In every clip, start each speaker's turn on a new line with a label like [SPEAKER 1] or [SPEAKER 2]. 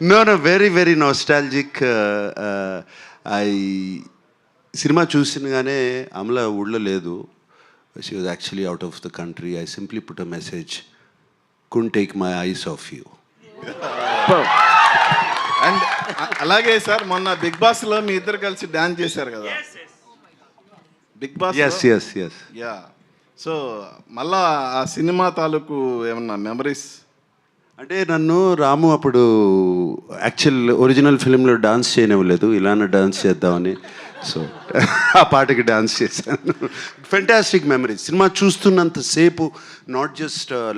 [SPEAKER 1] No, very, very nostalgic. సినిమా చూసినగానే అమల ఊళ్ళో లేదు. She was actually out of the country. I simply put a message, could take my eyes off you.
[SPEAKER 2] And అలాగే sir మొన్న big బాస్లో మీ ఇద్దరు కలిసి డ్యాన్స్ చేశారు కదా big boss.
[SPEAKER 1] Yes
[SPEAKER 2] yeah. So మళ్ళా ఆ సినిమా తాలూకు ఏమన్నా మెమరీస్?
[SPEAKER 1] అంటే నన్ను రాము అప్పుడు యాక్చువల్ ఒరిజినల్ ఫిలింలో డాన్స్ చేయనివ్వలేదు, ఇలానే డాన్స్ చేద్దామని. సో ఆ పాటకి డాన్స్ చేశాను. Fantastic memories. సినిమా చూస్తున్నంతసేపు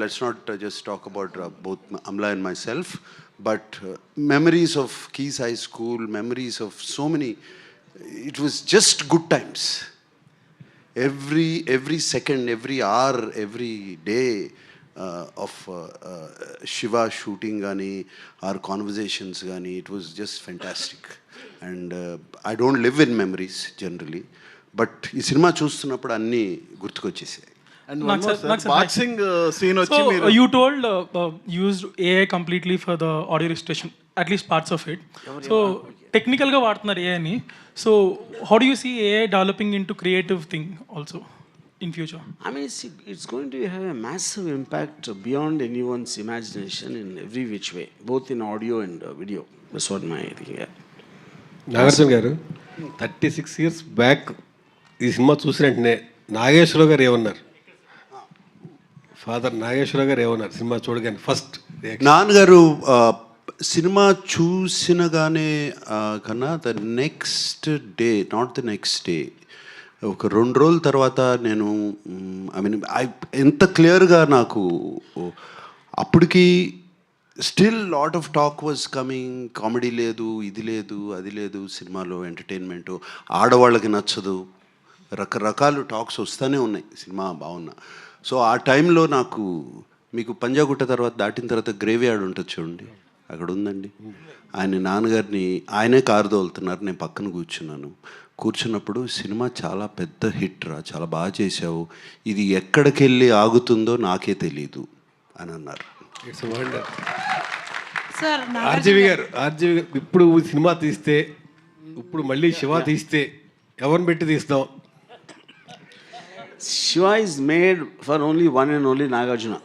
[SPEAKER 1] let's not just talk about both Amala and myself, but memories of keys high school, memories of so many. It was just good times. Every second, every hour, every day of Shiva shooting gani, our conversations gani, it was just fantastic. And I don't live in memories generally, but ee cinema చూస్తున్నప్పుడు అన్నీ గుర్తుకొచ్చేసాయి.
[SPEAKER 2] And one more sir, boxing scene వచ్చి మీరు
[SPEAKER 3] you told used AI completely for the audio registration, at least parts of it. So technical గా వాడుతున్నారు AI ని. So how do you see AI developing into creative thing also in future?
[SPEAKER 4] I mean, it's going to have a massive impact beyond anyone's imagination in every which way, both in audio and video. That's what my thinking. Yeah.
[SPEAKER 5] Nagarjuna గారు 36 years back ఈ cinema చూసిన వెంటనే నాగేశ్వరరావు గారు ఏమన్నారు? Father Nageswararao గారు ఏమన్నారు cinema చూడగానే first?
[SPEAKER 1] నాన్నగారు సినిమా చూసినగానే కన్నా the next day, not the next day, ఒక 2 రోజుల తర్వాత నేను ఎంత క్లియర్గా నాకు అప్పటికి still lot of talk was coming. Comedy లేదు, ఇది లేదు, అది లేదు సినిమాలో, ఎంటర్టైన్మెంటు ఆడవాళ్ళకి నచ్చదు, రకరకాల టాక్స్ వస్తూనే ఉన్నాయి సినిమా బాగున్నా. సో ఆ టైంలో నాకు, మీకు పంజాగుట్ట తర్వాత దాటిన తర్వాత గ్రేవ్ యార్డ్ ఉంటుంది చూడండి, అక్కడ ఉందండి. ఆయన నాన్నగారిని ఆయనే కారు తోలుతున్నారు, నేను పక్కన కూర్చున్నప్పుడు సినిమా చాలా పెద్ద హిట్ రా, చాలా బాగా చేసావు, ఇది ఎక్కడికి వెళ్ళి ఆగుతుందో నాకే తెలీదు అని అన్నారు.
[SPEAKER 5] It's wonder. ఆర్జీవి గారు ఇప్పుడు సినిమా తీస్తే, ఇప్పుడు మళ్ళీ శివ తీస్తే ఎవరిని పెట్టి తీస్తాం?
[SPEAKER 4] Shiva is made for only one and only Nagarjuna.